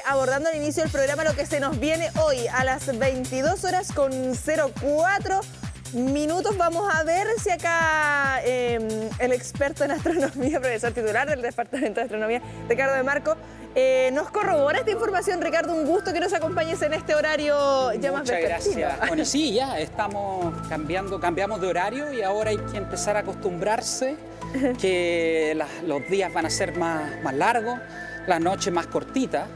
abordando al inicio del programa lo que se nos viene hoy a las 22 horas con 04 minutos. Vamos a ver si acá el experto en astronomía, profesor titular del Departamento de Astronomía, Ricardo de Marco, nos corrobora esta información. Ricardo, un gusto que nos acompañes en este horario ya más vespertino. Muchas gracias. Bueno, sí, ya estamos cambiamos de horario y ahora hay que empezar a acostumbrarse que los días van a ser más largos, las noches más cortitas,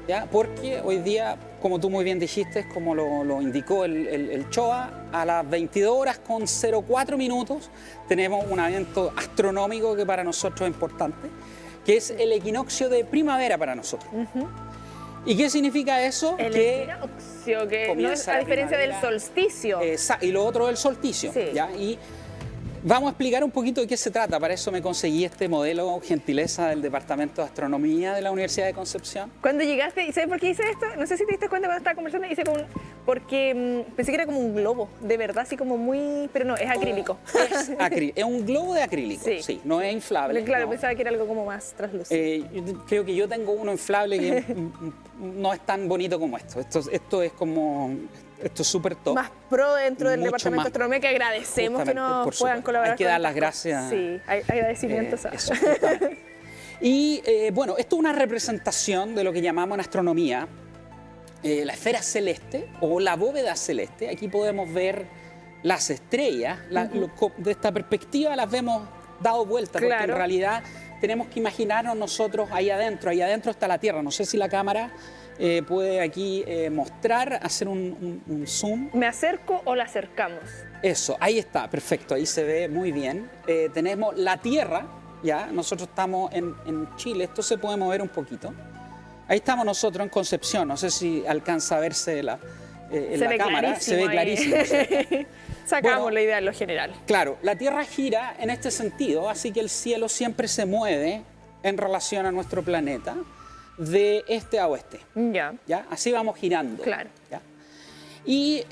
¿ya? Porque hoy día, como tú muy bien dijiste, como lo indicó el CHOA, a las 22 horas con 04 minutos tenemos un evento astronómico que para nosotros es importante, que es el equinoccio de primavera para nosotros. ¿Y qué significa eso? El equinoccio, que no es a diferencia del solsticio. Y lo otro del solsticio. Sí. ¿Ya? Y vamos a explicar un poquito de qué se trata. Para eso me conseguí este modelo, gentileza del Departamento de Astronomía de la Universidad de Concepción. Cuando llegaste, ¿sabes por qué hice esto? No sé si te diste cuenta cuando estaba conversando, hice como porque pensé que era como un globo, de verdad, así como muy... Pero no, es acrílico. Es un globo de acrílico, sí, no es inflable. Claro, no. pensaba que era algo como más translúcido. Creo que yo tengo uno inflable que no es tan bonito como esto. Esto es como... Esto es súper top. Más pro dentro del Mucho Departamento de más, Astronomía, que agradecemos que nos puedan colaborar. Hay que dar las gracias. Sí, agradecimientos a... Eso, y bueno, esto es una representación de lo que llamamos en astronomía la esfera celeste o la bóveda celeste. Aquí podemos ver las estrellas. De esta perspectiva las vemos dado vuelta, porque en realidad tenemos que imaginarnos nosotros ahí adentro. Ahí adentro está la Tierra. No sé si la cámara puede aquí mostrar, hacer un zoom. ¿Me acerco o la acercamos? Eso, ahí está, perfecto, ahí se ve muy bien. Tenemos la Tierra, ya, nosotros estamos en Chile, esto se puede mover un poquito. Ahí estamos nosotros en Concepción, no sé si alcanza a verse en la cámara, se ve clarísimo. Sacamos la idea en lo general. Claro, la Tierra gira en este sentido, así que el cielo siempre se mueve en relación a nuestro planeta, de este a oeste. ¿Ya? Así vamos girando. Claro. ¿Ya? Y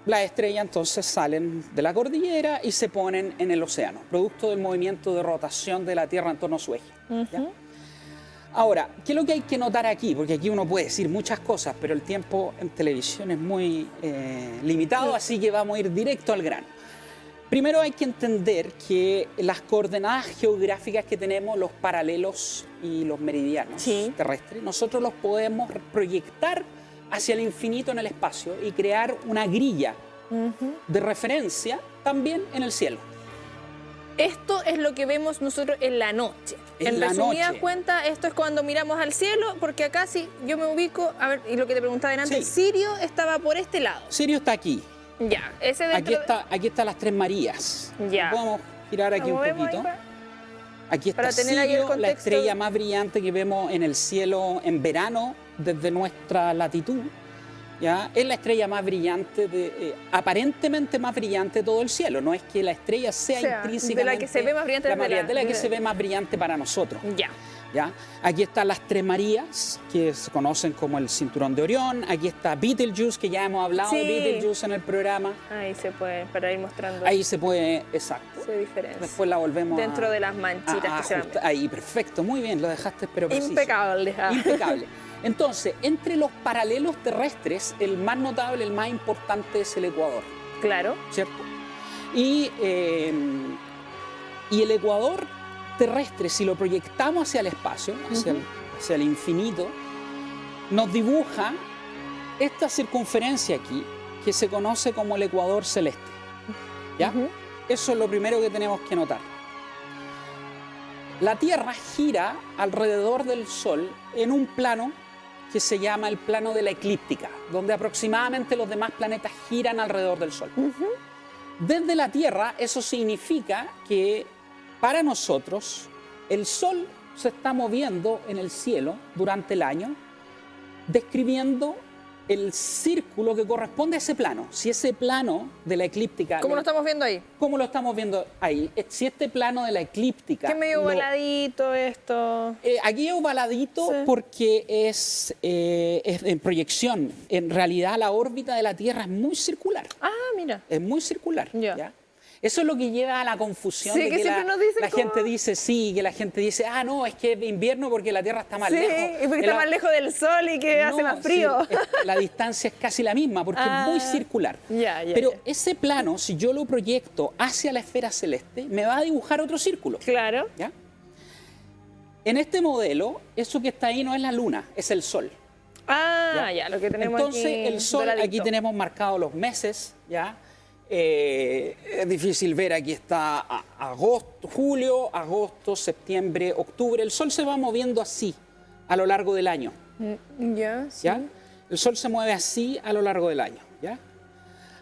las estrellas entonces salen de la cordillera y se ponen en el océano, producto del movimiento de rotación de la Tierra en torno a su eje. ¿Ya? Ahora, ¿qué es lo que hay que notar aquí? Porque aquí uno puede decir muchas cosas, pero el tiempo en televisión es muy limitado, así que vamos a ir directo al grano. Primero hay que entender que las coordenadas geográficas que tenemos, los paralelos y los meridianos terrestres, nosotros los podemos proyectar hacia el infinito en el espacio y crear una grilla de referencia también en el cielo. Esto es lo que vemos nosotros en la noche. En resumida cuenta, esto es cuando miramos al cielo, porque acá sí yo me ubico, a ver, y lo que te preguntaba delante, Sirio estaba por este lado. Sirio está aquí. Ya, ese aquí están las Tres Marías. Ya. Podemos girar aquí un poquito. Aquí está Sirio, la estrella más brillante que vemos en el cielo en verano desde nuestra latitud. ¿Ya? Es la estrella más brillante, aparentemente más brillante de todo el cielo. No es que la estrella sea intrínsecamente de la que se ve más brillante, de la que se ve más brillante para nosotros. ¿Ya? Aquí están las Tres Marías, que se conocen como el Cinturón de Orión. Aquí está Betelgeuse, que ya hemos hablado de Betelgeuse en el programa. Ahí se puede, para ir mostrando. Ahí se puede, exacto. Se diferencia. Después la volvemos dentro de las manchitas que se ven. Ahí, perfecto, muy bien, lo dejaste, pero preciso. Impecable. Impecable. Entonces, entre los paralelos terrestres, el más notable, el más importante es el ecuador. Claro. ¿Cierto? Y el ecuador terrestre, si lo proyectamos hacia el espacio, hacia el infinito, nos dibuja esta circunferencia aquí, que se conoce como el ecuador celeste. ¿Ya? Eso es lo primero que tenemos que notar. La Tierra gira alrededor del Sol en un plano que se llama el plano de la eclíptica, donde aproximadamente los demás planetas giran alrededor del Sol. Desde la Tierra, eso significa que para nosotros el Sol se está moviendo en el cielo durante el año, describiendo el círculo que corresponde a ese plano. Si ese plano de la eclíptica... ¿Cómo lo estamos viendo ahí? ¿Cómo lo estamos viendo ahí? Si este plano de la eclíptica... ¿Qué medio ovaladito esto? Aquí es ovaladito porque es en proyección. En realidad la órbita de la Tierra es muy circular. Ah, mira. Es muy circular. ¿Ya? Eso es lo que lleva a la confusión Sí, de que que siempre nos dicen la como- gente dice, sí, que la gente dice, ah, no, es que es invierno porque la Tierra está más Sí, lejos. y porque El está a- más lejos del sol y que hace No, más frío. sí, la distancia es casi la misma porque Ah, es muy circular. ya, Pero ya. ese plano, si yo lo proyecto hacia la esfera celeste, me va a dibujar otro círculo. Claro. ¿Ya? En este modelo, eso que está ahí no es la luna, es el sol. Ah, ya, lo que tenemos Entonces, aquí. el sol, doradito. aquí tenemos marcados los meses, ¿ya? Es difícil ver, aquí está agosto, julio, agosto, septiembre, octubre. El sol se va moviendo así a lo largo del año, Ya, sí. ¿ya? El sol se mueve así a lo largo del año, ¿ya?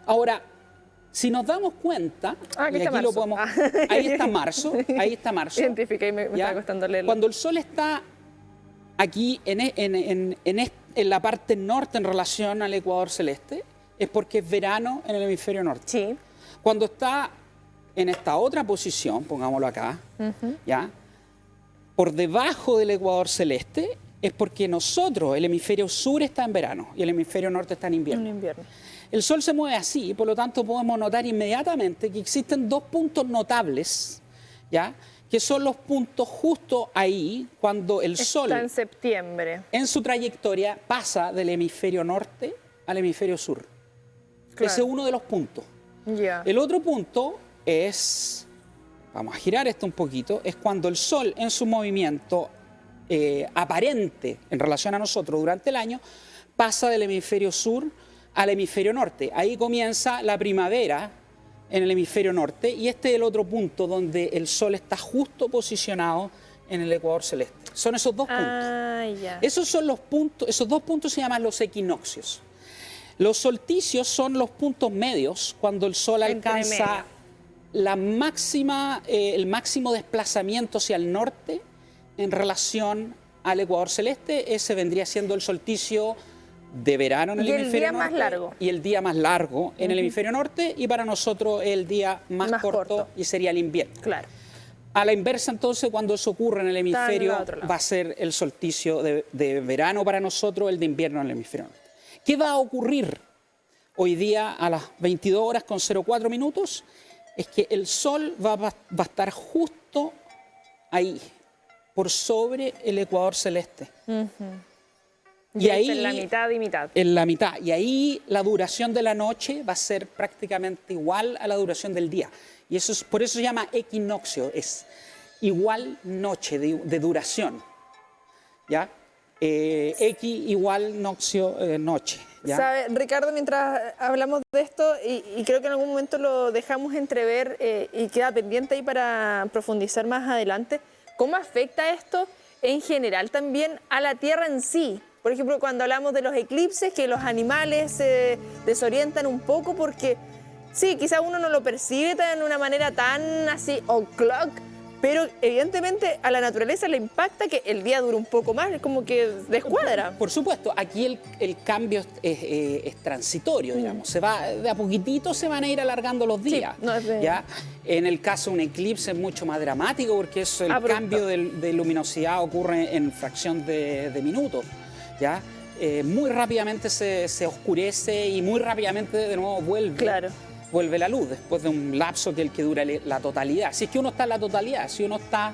Ahora, si nos damos cuenta, Ah, aquí y está aquí lo marzo. podemos, Ah. ahí está marzo. Identifiqué y me ¿ya? estaba costando leerlo. Cuando el sol está aquí en la parte norte en relación al ecuador celeste, es porque es verano en el hemisferio norte. Sí. Cuando está en esta otra posición, pongámoslo acá, ¿ya? Por debajo del ecuador celeste, es porque nosotros, el hemisferio sur está en verano y el hemisferio norte está en invierno. Un invierno. El Sol se mueve así, por lo tanto podemos notar inmediatamente que existen dos puntos notables, ¿ya? Que son los puntos justo ahí, cuando el Sol Está en septiembre. en su trayectoria pasa del hemisferio norte al hemisferio sur. Claro. Ese es uno de los puntos. Ya. El otro punto es, vamos a girar esto un poquito, es cuando el Sol en su movimiento aparente en relación a nosotros durante el año pasa del hemisferio sur al hemisferio norte. Ahí comienza la primavera en el hemisferio norte y este es el otro punto donde el Sol está justo posicionado en el ecuador celeste. Son esos dos puntos. Ah, ya. Esos son los puntos, esos dos puntos se llaman los equinoccios. Los solsticios son los puntos medios cuando el Sol Entre alcanza la máxima, el máximo desplazamiento hacia el norte en relación al ecuador celeste. Ese vendría siendo el solsticio de verano en el Y el hemisferio día más norte largo. y el día más largo en el hemisferio norte, y para nosotros el día más corto y sería el invierno. Claro. A la inversa, entonces, cuando eso ocurre en el hemisferio, al otro lado. va a ser el solsticio de verano para nosotros, el de invierno en el hemisferio norte. ¿Qué va a ocurrir hoy día a las 22 horas con 04 minutos? Es que el Sol va a estar justo ahí, por sobre el ecuador celeste. Y ahí en la mitad y mitad. En la mitad. Y ahí la duración de la noche va a ser prácticamente igual a la duración del día. Y eso es, por eso se llama equinoccio, es igual noche de duración. ¿Ya? X igual noccio, noche. ¿ya? ¿Sabe, Ricardo, mientras hablamos de esto, y creo que en algún momento lo dejamos entrever y queda pendiente ahí para profundizar más adelante, ¿cómo afecta esto en general también a la Tierra en sí? Por ejemplo, cuando hablamos de los eclipses, que los animales se desorientan un poco porque, sí, quizá uno no lo percibe de una manera tan así, o'clock, pero evidentemente a la naturaleza le impacta que el día dure un poco más, es como que descuadra. Por supuesto, aquí el cambio es transitorio, digamos. Se va, de a poquitito se van a ir alargando los días. no es de- ¿ya? En el caso de un eclipse es mucho más dramático porque el Abrupto. cambio de luminosidad ocurre en fracción de minutos. ¿Ya? Muy rápidamente se oscurece y muy rápidamente de nuevo vuelve la luz después de un lapso que dura la totalidad. Si es que uno está en la totalidad, si uno está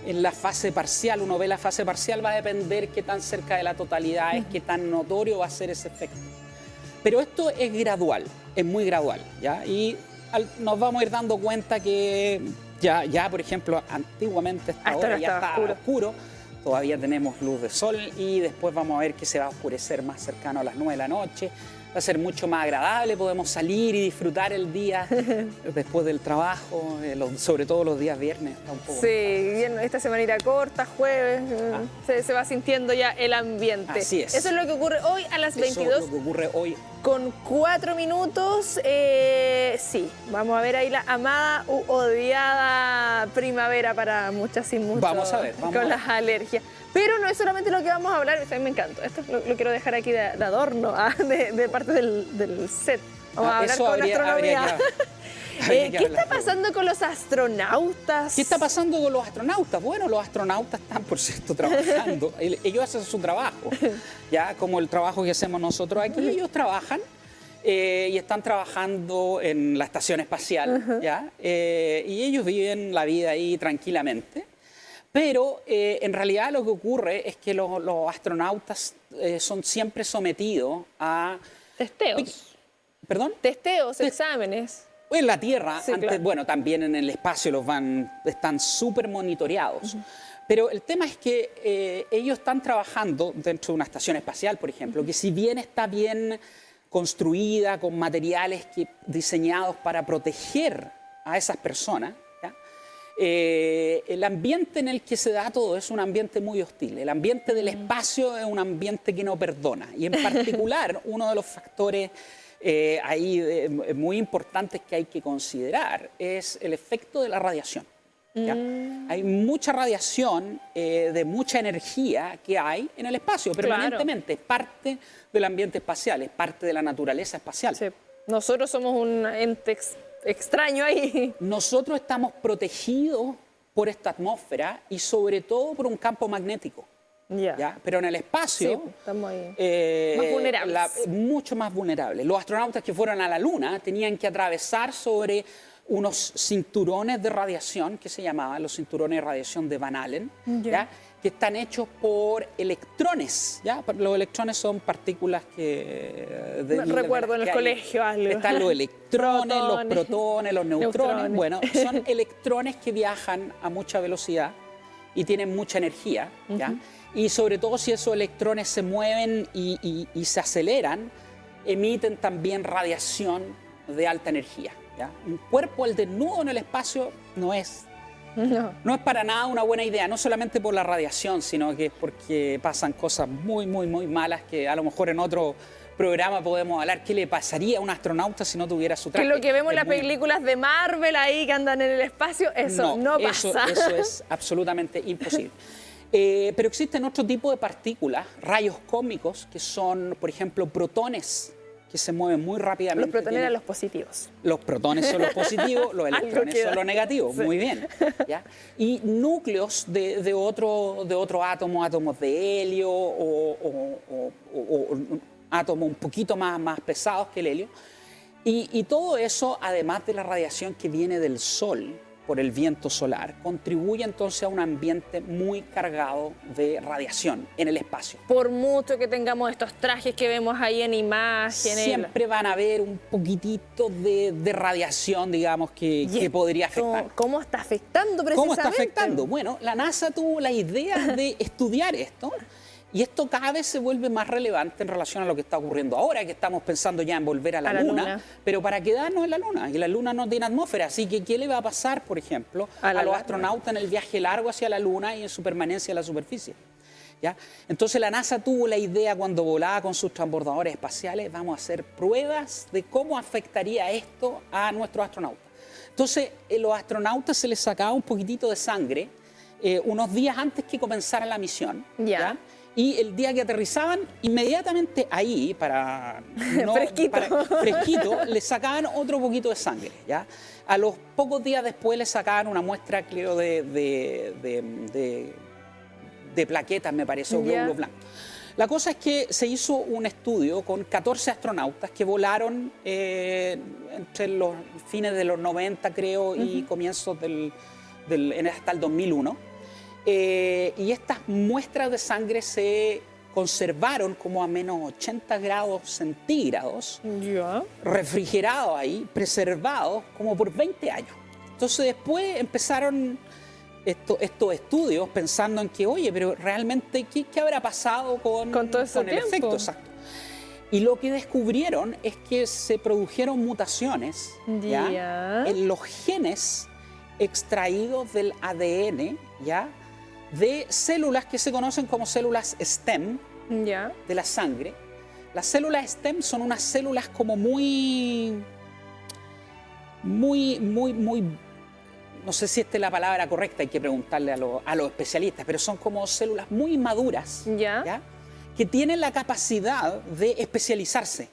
en la fase parcial, uno ve la fase parcial, va a depender qué tan cerca de la totalidad es, qué tan notorio va a ser ese efecto. Pero esto es gradual, es muy gradual, ¿ya? Y nos vamos a ir dando cuenta que ya por ejemplo, antiguamente esta hora ya estaba oscuro. Todavía tenemos luz de sol y después vamos a ver que se va a oscurecer más cercano a las 9 de la noche. Va a ser mucho más agradable, podemos salir y disfrutar el día después del trabajo, sobre todo los días viernes. Está un poco Sí, bien, esta semanita corta, jueves, se va sintiendo ya el ambiente. Así es. Eso es lo que ocurre hoy a las 22. Eso es lo que ocurre hoy. Con 4 minutos, sí, vamos a ver ahí la amada u odiada primavera para muchas y muchos. Vamos a ver, con las alergias. Pero no es solamente lo que vamos a hablar, a mí me encanta. Esto lo quiero dejar aquí de adorno, de parte del set. Vamos a hablar con astronomía. ¿Qué está pasando con los astronautas? ¿Qué está pasando con los astronautas? Bueno, los astronautas están, por cierto, trabajando. Ellos hacen su trabajo, ya como el trabajo que hacemos nosotros aquí. Ellos trabajan y están trabajando en la estación espacial, ¿ya? Y ellos viven la vida ahí tranquilamente. Pero en realidad lo que ocurre es que los astronautas son siempre sometidos a... Testeos. ¿Perdón? Testeos, exámenes. En la Tierra, Sí, antes, claro. bueno, también en el espacio están súper monitoreados. Pero el tema es que ellos están trabajando dentro de una estación espacial, por ejemplo, que si bien está bien construida, con materiales diseñados para proteger a esas personas, ¿ya? El ambiente en el que se da todo es un ambiente muy hostil. El ambiente del espacio es un ambiente que no perdona. Y en particular, uno de los factores muy importantes que hay que considerar es el efecto de la radiación. ¿Ya? Hay mucha radiación de mucha energía que hay en el espacio, permanentemente. Es parte del ambiente espacial, es parte de la naturaleza espacial. Sí. Nosotros somos un ente extraño ahí. Nosotros estamos protegidos por esta atmósfera y sobre todo por un campo magnético. ¿Ya? Pero en el espacio Sí, estamos ahí. Más vulnerables. Mucho más vulnerables. Los astronautas que fueron a la Luna tenían que atravesar sobre unos cinturones de radiación que se llamaban los cinturones de radiación de Van Allen, ¿ya? Que están hechos por electrones. ¿Ya? Los electrones son partículas que... Recuerdo en el colegio algo. Están los electrones, los protones, los neutrones. Bueno, son electrones que viajan a mucha velocidad y tienen mucha energía, ¿ya? Y sobre todo si esos electrones se mueven y se aceleran, emiten también radiación de alta energía, ¿ya? Un cuerpo al desnudo en el espacio no es para nada una buena idea, no solamente por la radiación, sino que es porque pasan cosas muy, muy, muy malas que a lo mejor en otro programa podemos hablar qué le pasaría a un astronauta si no tuviera su traje. Que lo que vemos en las películas de Marvel ahí que andan en el espacio, eso no pasa. Eso es absolutamente imposible. Pero existen otro tipo de partículas, rayos cósmicos, que son, por ejemplo, protones, que se mueven muy rápidamente. Los protones eran los positivos. Los protones son los positivos, los electrones son los negativos. Sí. Muy bien. ¿Ya? Y núcleos de otro átomo, átomos de helio o átomos un poquito más pesados que el helio. Y todo eso, además de la radiación que viene del Sol por el viento solar, contribuye entonces a un ambiente muy cargado de radiación en el espacio. Por mucho que tengamos estos trajes que vemos ahí en imágenes. Siempre van a haber un poquitito de radiación, digamos, que podría afectar. ¿Cómo está afectando precisamente? ¿Cómo está afectando? Bueno, la NASA tuvo la idea de estudiar esto. Y esto cada vez se vuelve más relevante en relación a lo que está ocurriendo ahora, que estamos pensando ya en volver a la Luna, pero para quedarnos en la Luna, y la Luna no tiene atmósfera, así que ¿qué le va a pasar, por ejemplo, a los astronautas en el viaje largo hacia la Luna y en su permanencia en la superficie? ¿Ya? Entonces la NASA tuvo la idea cuando volaba con sus transbordadores espaciales, vamos a hacer pruebas de cómo afectaría esto a nuestros astronautas. Entonces los astronautas se les sacaba un poquitito de sangre unos días antes que comenzara la misión. ¿Ya? Y el día que aterrizaban, inmediatamente ahí, fresquito, le sacaban otro poquito de sangre, ¿ya? A los pocos días después le sacaban una muestra, creo, de plaquetas, me parece, o glóbulos blancos. La cosa es que se hizo un estudio con 14 astronautas que volaron entre los fines de los 90, creo, y comienzos hasta el 2001. Y estas muestras de sangre se conservaron como a menos 80 grados centígrados, refrigerados ahí, preservados como por 20 años. Entonces después empezaron estos estudios pensando en que, oye, pero realmente, ¿qué habrá pasado con todo ese el efecto? Exacto. Y lo que descubrieron es que se produjeron mutaciones ¿ya? En los genes extraídos del ADN, ¿ya? De células que se conocen como células STEM de la sangre. Las células STEM son unas células como muy, no sé si esta es la palabra correcta, hay que preguntarle a los especialistas, pero son como células muy maduras, ¿ya? Que tienen la capacidad de especializarse.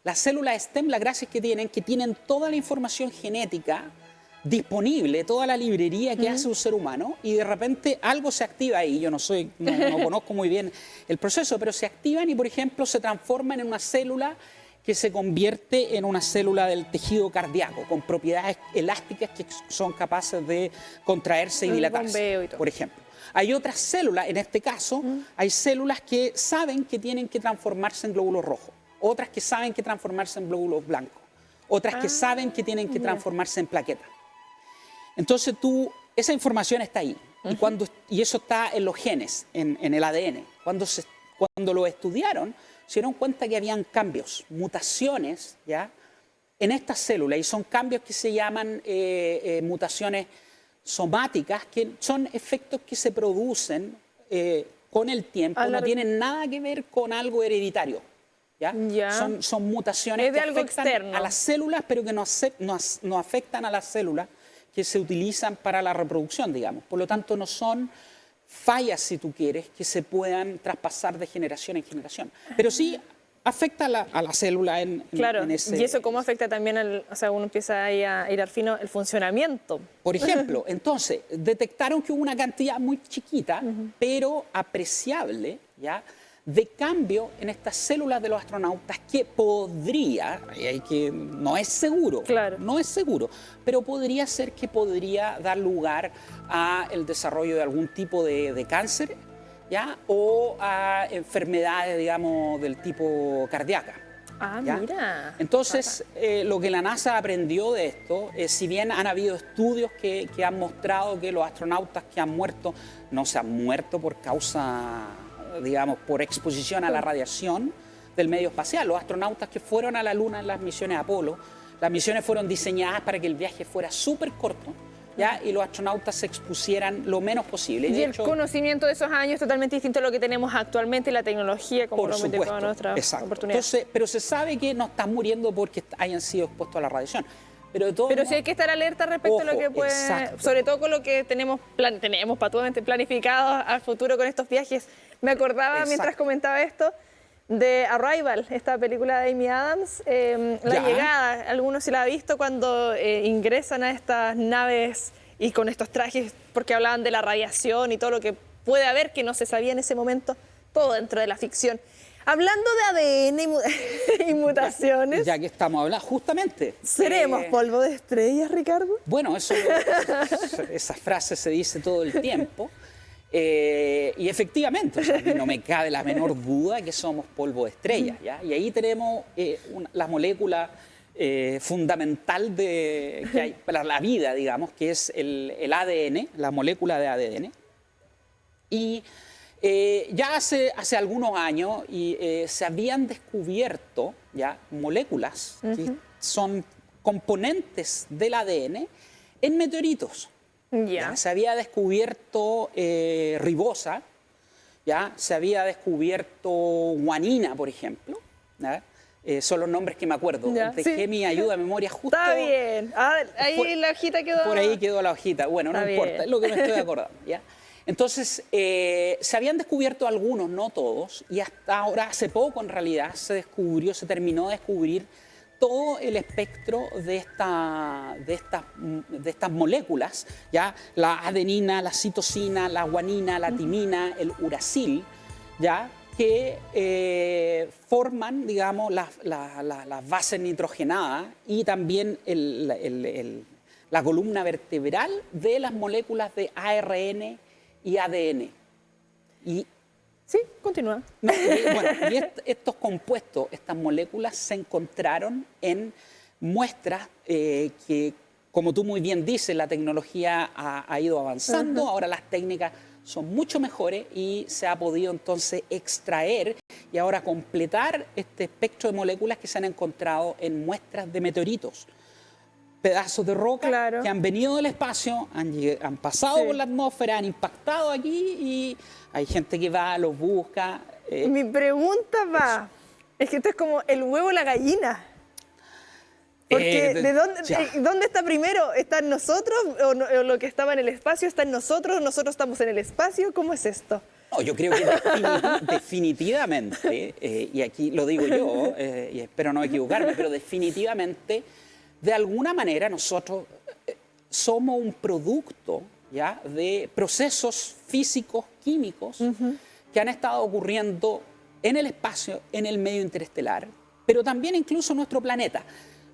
Las células STEM, la gracia es que tienen toda la información genética disponible, toda la librería que hace un ser humano, y de repente algo se activa ahí. Yo no conozco muy bien el proceso, pero se activan y, por ejemplo, se transforman en una célula que se convierte en una célula del tejido cardíaco con propiedades elásticas que son capaces de contraerse y dilatarse, Y todo. por ejemplo. Hay otras células, en este caso, hay células que saben que tienen que transformarse en glóbulos rojos, otras que saben que transformarse en glóbulos blancos, otras que saben que tienen que transformarse en plaquetas. Entonces esa información está ahí, y eso está en los genes, en el ADN. Cuando lo estudiaron, se dieron cuenta que habían cambios, mutaciones, ¿ya?, en estas células, y son cambios que se llaman mutaciones somáticas, que son efectos que se producen con el tiempo, no tienen nada que ver con algo hereditario. ¿Ya? Son mutaciones que afectan a las células, pero que no afectan a las células que se utilizan para la reproducción, digamos. Por lo tanto, no son fallas, si tú quieres, que se puedan traspasar de generación en generación. Pero sí afecta a la célula en ese... ¿Y eso cómo afecta también o sea, uno empieza ahí a ir al fino, el funcionamiento? Por ejemplo, entonces, detectaron que hubo una cantidad muy chiquita, pero apreciable, ¿ya?, de cambio en estas células de los astronautas que podría, no es seguro, no es seguro, pero podría ser que podría dar lugar al desarrollo de algún tipo de cáncer, ¿ya?, o a enfermedades, digamos, del tipo cardíaca. ¿Ya? Mira. Entonces, lo que la NASA aprendió de esto, si bien han habido estudios que han mostrado que los astronautas que han muerto no se han muerto por causa, digamos, por exposición a la radiación del medio espacial. Los astronautas que fueron a la Luna en las misiones Apolo, las misiones fueron diseñadas para que el viaje fuera súper corto, ¿ya?, y los astronautas se expusieran lo menos posible. Y el conocimiento de esos años es totalmente distinto a lo que tenemos actualmente, la tecnología, como lo mete toda nuestra oportunidad. Entonces, pero se sabe que no están muriendo porque hayan sido expuestos a la radiación. Pero sí hay que estar alerta respecto a lo que puede, sobre todo con lo que tenemos patudamente planificado al futuro con estos viajes. Me acordaba mientras comentaba esto de Arrival, esta película de Amy Adams, La Llegada. Algunos sí la han visto cuando ingresan a estas naves y con estos trajes, porque hablaban de la radiación y todo lo que puede haber que no se sabía en ese momento, todo dentro de la ficción. Hablando de ADN y mutaciones... Ya que estamos hablando, justamente... ¿Seremos polvo de estrellas, Ricardo? Bueno, esa frase se dice todo el tiempo. Y efectivamente, o sea, a mí no me cabe la menor duda que somos polvo de estrellas, ¿ya? Y ahí tenemos la molécula fundamental que hay para la vida, digamos, que es el ADN, la molécula de ADN. Y ya hace algunos años se habían descubierto ya moléculas que son componentes del ADN en meteoritos. Ya, se había descubierto ribosa, ya se había descubierto guanina, por ejemplo. Son los nombres que me acuerdo. Dejé mi ayuda de memoria justo. Está bien. Ahí la hojita quedó. Por ahí quedó la hojita. Bueno, no importa, es lo que me estoy acordando. ¿Ya? Entonces, se habían descubierto algunos, no todos, y hasta ahora, hace poco en realidad, se terminó de descubrir todo el espectro de estas moléculas, ¿ya? La adenina, la citosina, la guanina, la timina, el uracil, ¿ya?, que forman, digamos, las bases nitrogenadas y también la columna vertebral de las moléculas de ARN y ADN. Sí, continúa. Y estos compuestos, estas moléculas se encontraron en muestras que, como tú muy bien dices, la tecnología ha ido avanzando, ahora las técnicas son mucho mejores y se ha podido entonces extraer y ahora completar este espectro de moléculas que se han encontrado en muestras de meteoritos. Pedazos de roca que han venido del espacio, han pasado por la atmósfera, han impactado aquí y hay gente que va, los busca. Mi pregunta es que esto es como el huevo o la gallina. Porque ¿dónde está primero? ¿Está en nosotros o lo que estaba en el espacio está en nosotros? ¿Nosotros estamos en el espacio? ¿Cómo es esto? No, yo creo que definitivamente, y aquí lo digo yo, y espero no equivocarme, pero definitivamente, de alguna manera nosotros somos un producto, ¿ya?, de procesos físicos, químicos, que han estado ocurriendo en el espacio, en el medio interestelar, pero también incluso nuestro planeta.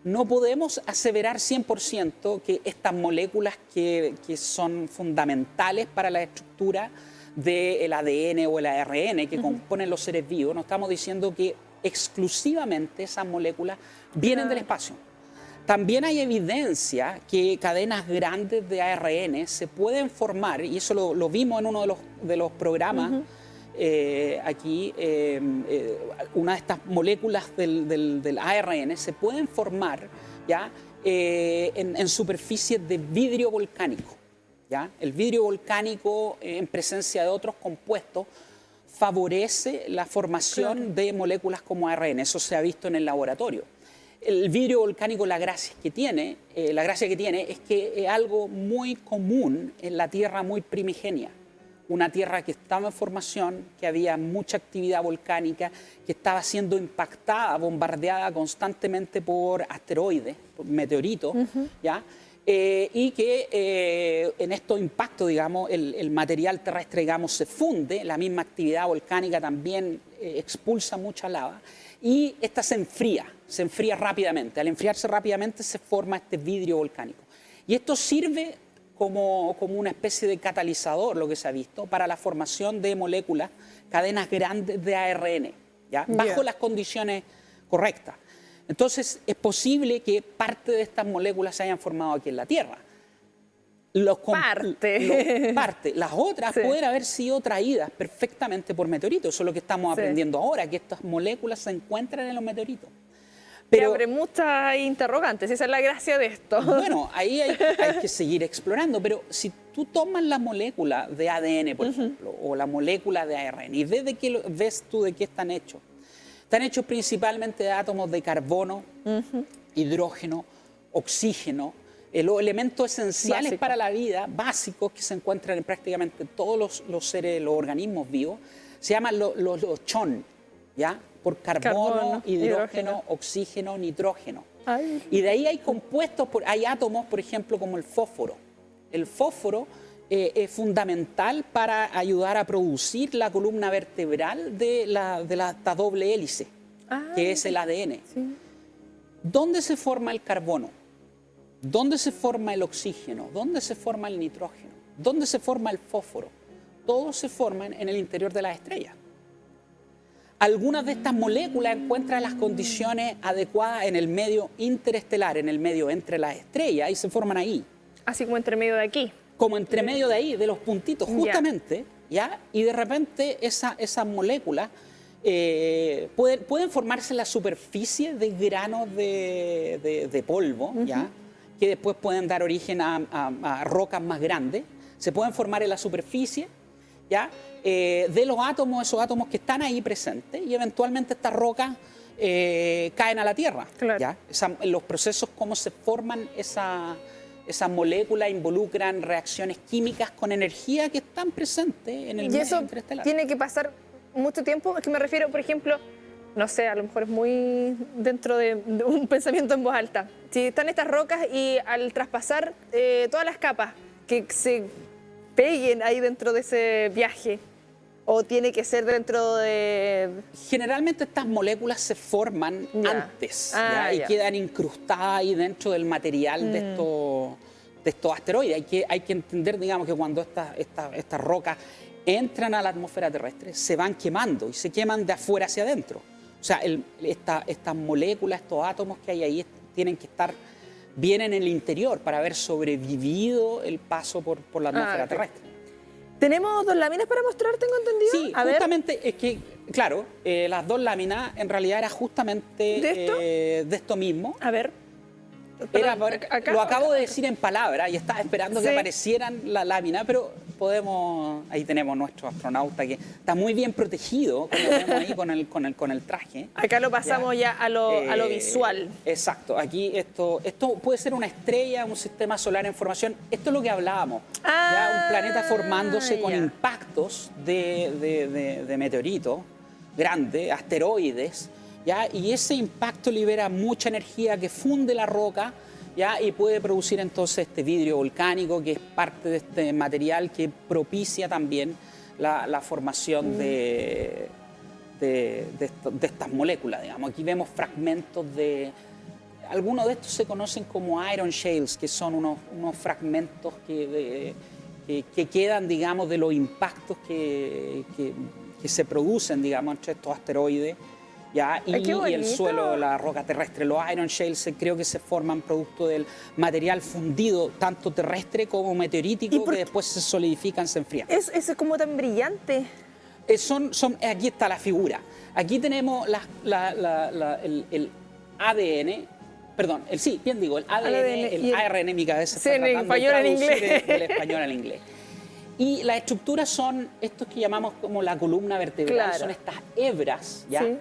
No podemos aseverar 100% que estas moléculas que son fundamentales para la estructura del ADN o el ARN que componen los seres vivos, no estamos diciendo que exclusivamente esas moléculas vienen del espacio. También hay evidencia que cadenas grandes de ARN se pueden formar, y eso lo vimos en uno de los programas aquí, una de estas moléculas del ARN se pueden formar ¿ya? En superficies de vidrio volcánico. ¿Ya? El vidrio volcánico en presencia de otros compuestos favorece la formación de moléculas como ARN. Eso se ha visto en el laboratorio. El vidrio volcánico, la gracia que tiene es que es algo muy común en la Tierra muy primigenia. Una Tierra que estaba en formación, que había mucha actividad volcánica, que estaba siendo impactada, bombardeada constantemente por asteroides, por meteoritos, ¿ya? Y que en estos impactos, digamos, el material terrestre, digamos, se funde, la misma actividad volcánica también expulsa mucha lava, y esta se enfría rápidamente. Al enfriarse rápidamente se forma este vidrio volcánico. Y esto sirve como una especie de catalizador, lo que se ha visto, para la formación de moléculas, cadenas grandes de ARN, ¿ya? Bajo las condiciones correctas. Entonces, es posible que parte de estas moléculas se hayan formado aquí en la Tierra. Parte. Las otras pueden haber sido traídas perfectamente por meteoritos. Eso es lo que estamos aprendiendo ahora, que estas moléculas se encuentran en los meteoritos. Pero abre muchas interrogantes, esa es la gracia de esto. Bueno, ahí hay que seguir explorando, pero si tú tomas la molécula de ADN, por ejemplo, o la molécula de ARN, y ves tú de qué están hechos. Están hechos principalmente de átomos de carbono, hidrógeno, oxígeno, los elementos esenciales para la vida, básicos, que se encuentran en prácticamente todos los seres, los organismos vivos, se llaman los CHON, ¿ya? Por carbono, hidrógeno, oxígeno, nitrógeno. Ay. Y de ahí hay compuestos, hay átomos, por ejemplo, como el fósforo. El fósforo es fundamental para ayudar a producir la columna vertebral de esta doble hélice, que es el ADN. Sí. ¿Dónde se forma el carbono? ¿Dónde se forma el oxígeno? ¿Dónde se forma el nitrógeno? ¿Dónde se forma el fósforo? Todos se forman en el interior de las estrellas. Algunas de estas moléculas encuentran las condiciones adecuadas en el medio interestelar, en el medio entre las estrellas, y se forman ahí. Así como entre medio de aquí. Como entre medio de ahí, de los puntitos, justamente, ¿ya? Y de repente esas moléculas pueden formarse en la superficie de granos de polvo, ¿ya? Que después pueden dar origen a rocas más grandes. Se pueden formar en la superficie, ¿ya? De los átomos, esos átomos que están ahí presentes, y eventualmente estas rocas caen a la Tierra. Claro. ¿Ya? Los procesos, cómo se forman esas moléculas, involucran reacciones químicas con energía que están presentes en el medio interestelar. ¿Y eso tiene que pasar mucho tiempo? Es que me refiero, por ejemplo, no sé, a lo mejor es muy dentro de un pensamiento en voz alta. Si están estas rocas y al traspasar todas las capas que se peguen ahí dentro de ese viaje, ¿o tiene que ser dentro de...? Generalmente estas moléculas se forman antes y quedan incrustadas ahí dentro del material de estos asteroides. Hay que entender, digamos, que cuando estas rocas entran a la atmósfera terrestre, se van quemando y se queman de afuera hacia adentro. O sea, estas moléculas, estos átomos que hay ahí tienen que estar bien en el interior para haber sobrevivido el paso por la atmósfera terrestre. ¿Tenemos 2 láminas para mostrar, tengo entendido? Sí, justamente es que, claro, las 2 láminas en realidad era justamente de esto mismo. A ver. Lo acabo de decir en palabras y estaba esperando que aparecieran la lámina, pero ahí tenemos nuestro astronauta que está muy bien protegido, como vemos ahí con el traje. Acá lo pasamos ya a lo visual. Exacto, aquí esto puede ser una estrella, un sistema solar en formación. Esto es lo que hablábamos, ya un planeta formándose con impactos de meteoritos grandes, asteroides. ¿Ya? Y ese impacto libera mucha energía que funde la roca, ¿ya? Y puede producir entonces este vidrio volcánico, que es parte de este material que propicia también la formación de de estas moléculas, digamos. Aquí vemos fragmentos de... Algunos de estos se conocen como iron shales, que son unos fragmentos que quedan, digamos, de los impactos que se producen, digamos, entre estos asteroides, ¿ya? Y el suelo, la roca terrestre. Los iron shales creo que se forman producto del material fundido, tanto terrestre como meteorítico, que después se solidifican, se enfrían. ¿Es como tan brillante? Aquí está la figura. Aquí tenemos el ADN, perdón, el ADN, el ARN en mi cabeza. Sí, en español, en inglés. Del español al inglés. Y las estructuras son estos que llamamos como la columna vertebral, claro. son estas hebras, ¿ya? Sí.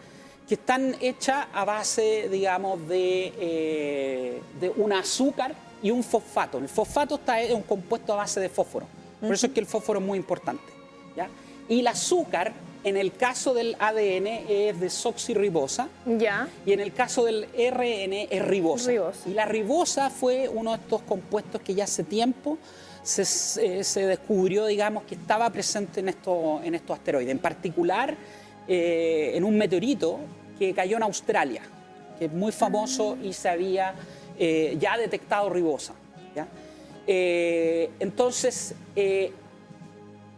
Que están hechas a base, digamos, de un azúcar y un fosfato. El fosfato es un compuesto a base de fósforo. Por eso es que el fósforo es muy importante, ¿ya? Y el azúcar, en el caso del ADN, es desoxirribosa. Ya. Y en el caso del RN es ribosa. Y la ribosa fue uno de estos compuestos que ya hace tiempo se descubrió, digamos, que estaba presente en estos asteroides. En particular, en un meteorito que cayó en Australia, que es muy famoso y se había ya detectado ribosa, ¿ya? Entonces,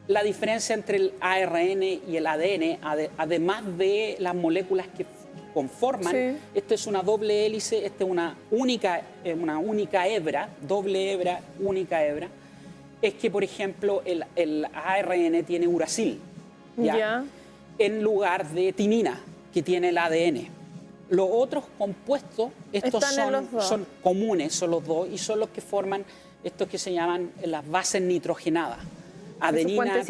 la diferencia entre el ARN y el ADN, además de las moléculas que conforman, sí. Esta es una doble hélice, esta es una única hebra, doble hebra, única hebra, es que, por ejemplo, el ARN tiene uracil, ¿ya? En lugar de timina, que tiene el ADN. Los otros compuestos, estos son comunes, son los dos, y son los que forman estos que se llaman las bases nitrogenadas. Adenina,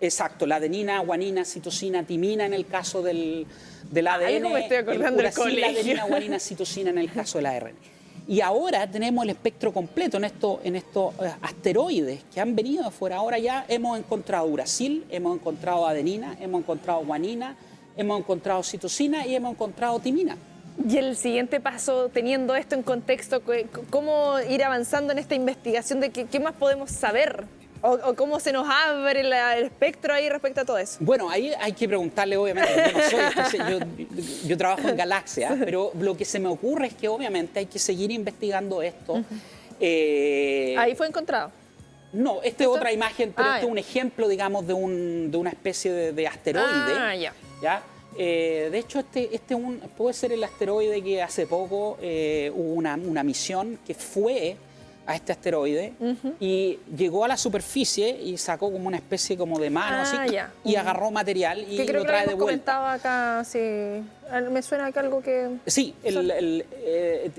exacto, la adenina, guanina, citosina, timina en el caso del ADN. Ahí no me estoy acordando del colegio. Adenina, guanina, citosina en el caso del ARN. Y ahora tenemos el espectro completo en estos asteroides que han venido de afuera. Ahora ya hemos encontrado uracil, hemos encontrado adenina, hemos encontrado guanina, hemos encontrado citosina y hemos encontrado timina. Y el siguiente paso, teniendo esto en contexto, ¿cómo ir avanzando en esta investigación de qué más podemos saber? ¿O cómo se nos abre el espectro ahí respecto a todo eso? Bueno, ahí hay que preguntarle, obviamente, yo trabajo en galaxias, pero lo que se me ocurre es que obviamente hay que seguir investigando esto. ¿Ahí fue encontrado? No, esta es otra imagen, pero este es un ejemplo, digamos, de una especie de asteroide. ¿Ya? De hecho, puede ser el asteroide que hace poco hubo una misión que fue a este asteroide y llegó a la superficie y sacó como una especie como de mano y agarró material y lo trae de vuelta. Comentaba acá, sí, me suena que algo que... Sí,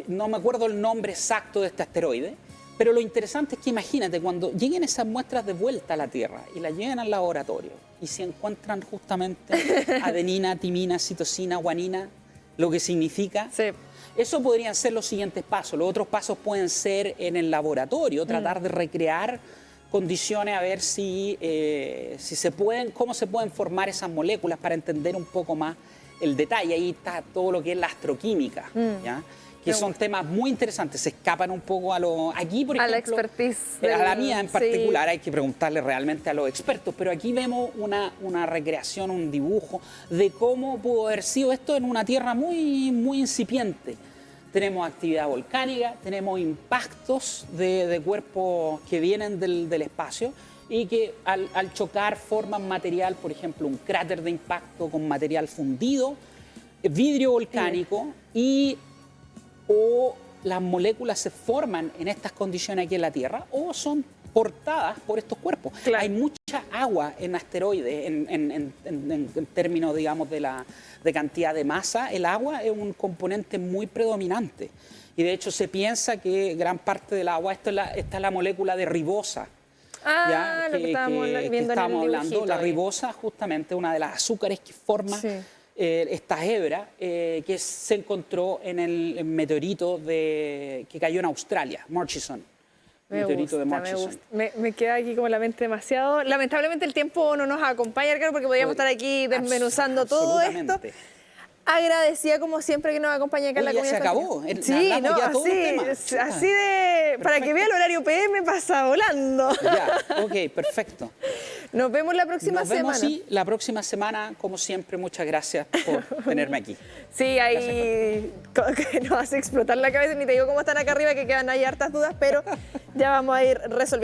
no me acuerdo el nombre exacto de este asteroide, pero lo interesante es que imagínate, cuando lleguen esas muestras de vuelta a la Tierra y las lleven al laboratorio y se encuentran justamente adenina, timina, citosina, guanina, lo que significa... Sí. Eso podrían ser los siguientes pasos. Los otros pasos pueden ser en el laboratorio, tratar de recrear condiciones a ver cómo se pueden formar esas moléculas para entender un poco más el detalle. Ahí está todo lo que es la astroquímica, ¿ya? Que son temas muy interesantes, se escapan un poco aquí, por ejemplo, a la expertise. A la mía en particular, hay que preguntarle realmente a los expertos, pero aquí vemos una recreación, un dibujo de cómo pudo haber sido esto en una Tierra muy, muy incipiente. Tenemos actividad volcánica, tenemos impactos de cuerpos que vienen del espacio y que al chocar forman material, por ejemplo, un cráter de impacto con material fundido, vidrio volcánico o las moléculas se forman en estas condiciones aquí en la Tierra o son portadas por estos cuerpos. Claro. Hay mucha agua en asteroides en términos, digamos, de cantidad de masa. El agua es un componente muy predominante y de hecho se piensa que gran parte del agua, esta es la molécula de ribosa. Lo que estábamos viendo en el hablando, la ribosa justamente una de las azúcares que forma esta hebra que se encontró en el meteorito que cayó en Australia, Murchison. Meteorito de Murchison. Me queda aquí como la mente demasiado. Lamentablemente el tiempo no nos acompaña, claro, porque podríamos estar aquí desmenuzando todo esto. Agradecida como siempre que nos acompaña acá en la comunidad. Se acabó. Sí, no, así de... Para que vea el horario PM pasa volando. Ya, ok, perfecto. Nos vemos la próxima semana. Nos vemos, sí, la próxima semana, como siempre. Muchas gracias por tenerme aquí. Sí, ahí que nos hace explotar la cabeza, ni te digo cómo están acá arriba, que quedan ahí hartas dudas, pero ya vamos a ir resolviendo.